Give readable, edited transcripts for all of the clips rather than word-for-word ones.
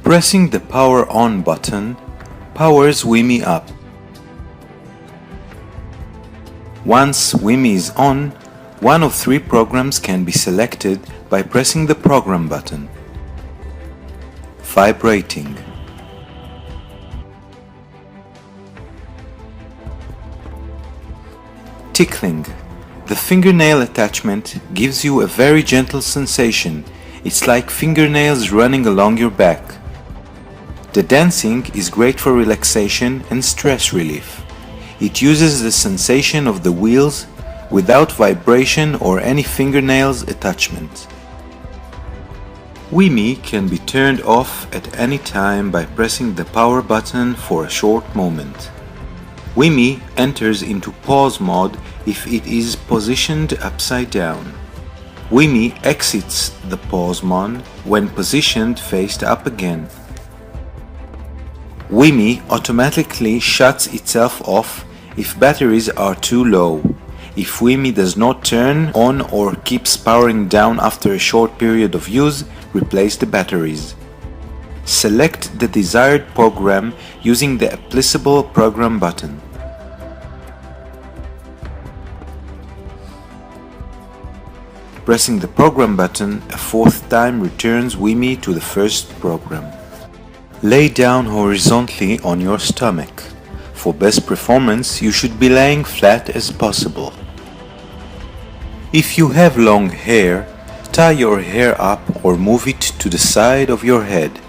Pressing the power on button powers Wimi up. Once Wimi is on, one of three programs can be selected by pressing the program button. Vibrating, tickling. The fingernail attachment gives you a very gentle sensation. It's like fingernails running along your back. The dancing is great for relaxation and stress relief. It uses the sensation of the wheels without vibration or any fingernails attachment. Wimi can be turned off at any time by pressing the power button for a short moment. Wimi enters into pause mode if it is positioned upside down. Wimi exits the pause mode when positioned face up again. Wimi automatically shuts itself off if batteries are too low. If Wimi does not turn on or keeps powering down after a short period of use, replace the batteries. Select the desired program using the applicable program button. Pressing the program button a fourth time returns Wimi to the first program. Lay down horizontally on your stomach. For best performance, you should be laying flat as possible. If you have long hair, tie your hair up or move it to the side of your head.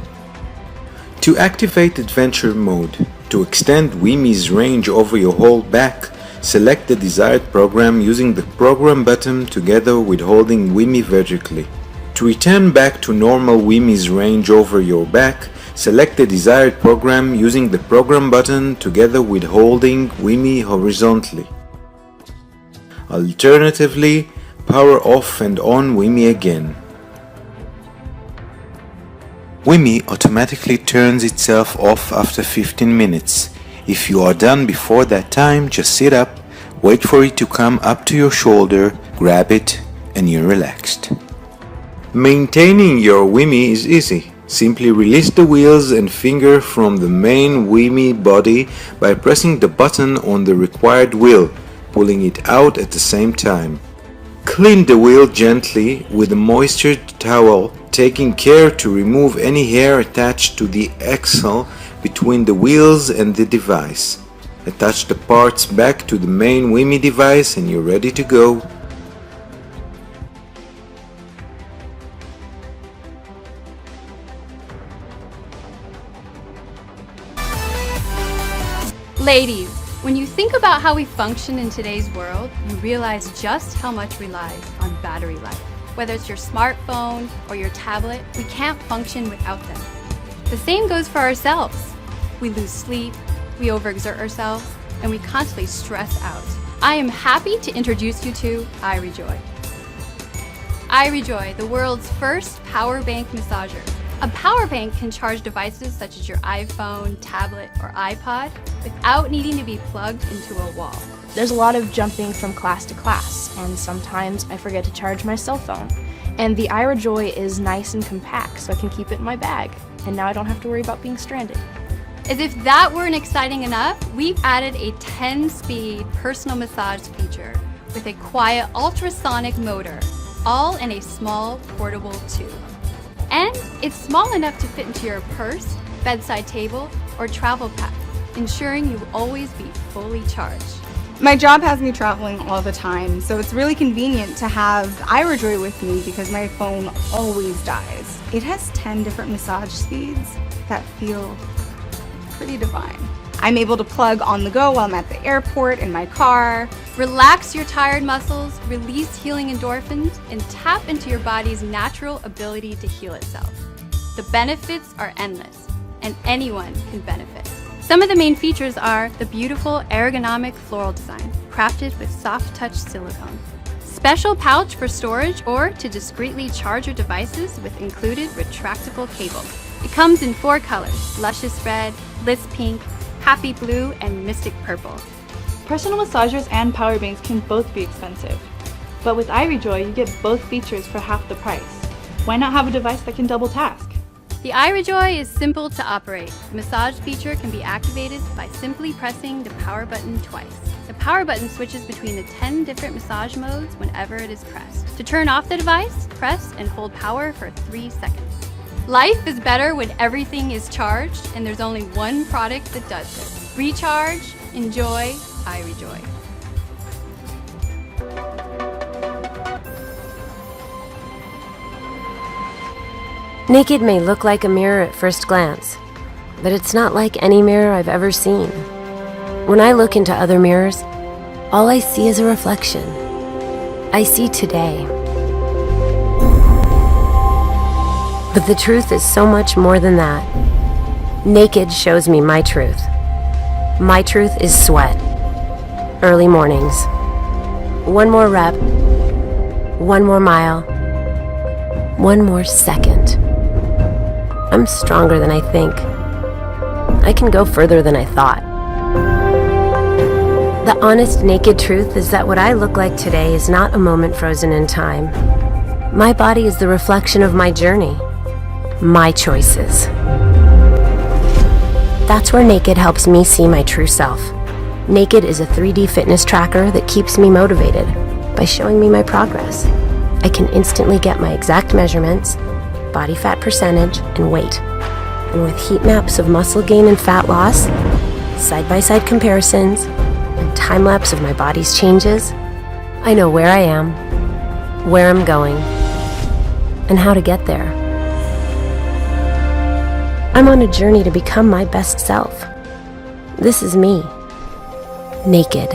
To activate Adventure Mode, to extend Wimi's range over your whole back, select the desired program using the program button together with holding Wimi vertically. To return back to normal Wimi's range over your back, select the desired program using the program button together with holding Wimi horizontally. Alternatively, power off and on Wimi again. Wimi automatically turns itself off after 15 minutes. If you are done before that time, just sit up, wait for it to come up to your shoulder, grab it, and you're relaxed. Maintaining your Wimi is easy. Simply release the wheels and finger from the main Wimi body by pressing the button on the required wheel, pulling it out at the same time. Clean the wheel gently with a moistured towel, taking care to remove any hair attached to the axle between the wheels and the device. Attach the parts back to the main Wimi device and you're ready to go. Ladies, when you think about how we function in today's world, you realize just how much relies on battery life. Whether it's your smartphone or your tablet, we can't function without them. The same goes for ourselves. We lose sleep, we overexert ourselves, and we constantly stress out. I am happy to introduce you to iRejoy. iRejoy, the world's first power bank massager. A power bank can charge devices such as your iPhone, tablet, or iPod without needing to be plugged into a wall. There's a lot of jumping from class to class, and sometimes I forget to charge my cell phone. And the iRejoy is nice and compact, so I can keep it in my bag, and now I don't have to worry about being stranded. As if that weren't exciting enough, we've added a 10-speed personal massage feature with a quiet ultrasonic motor, all in a small portable tube. And it's small enough to fit into your purse, bedside table, or travel pack, ensuring you will always be fully charged. My job has me traveling all the time, so it's really convenient to have iRejoy with me because my phone always dies. It has 10 different massage speeds that feel pretty divine. I'm able to plug on the go while I'm at the airport, in my car. Relax your tired muscles, release healing endorphins, and tap into your body's natural ability to heal itself. The benefits are endless, and anyone can benefit. Some of the main features are the beautiful ergonomic floral design, crafted with soft touch silicone, special pouch for storage or to discreetly charge your devices with included retractable cable. It comes in 4 colors: luscious red, bliss pink, happy blue, and mystic purple. Personal massagers and power banks can both be expensive. But with iRejoy, you get both features for half the price. Why not have a device that can double task? The iRejoy is simple to operate. The massage feature can be activated by simply pressing the power button twice. The power button switches between the 10 different massage modes whenever it is pressed. To turn off the device, press and hold power for 3 seconds. Life is better when everything is charged, and there's only one product that does this. Recharge, enjoy, iRejoy. Naked may look like a mirror at first glance, but it's not like any mirror I've ever seen. When I look into other mirrors, all I see is a reflection. I see today. But the truth is so much more than that. Naked shows me my truth. My truth is sweat. Early mornings. One more rep. One more mile. One more second. I'm stronger than I think. I can go further than I thought. The honest, naked truth is that what I look like today is not a moment frozen in time. My body is the reflection of my journey, my choices. That's where Naked helps me see my true self. Naked is a 3D fitness tracker that keeps me motivated by showing me my progress. I can instantly get my exact measurements, body fat percentage, and weight. And with heat maps of muscle gain and fat loss, side-by-side comparisons, and time-lapse of my body's changes, I know where I am, where I'm going, and how to get there. I'm on a journey to become my best self. This is me, naked.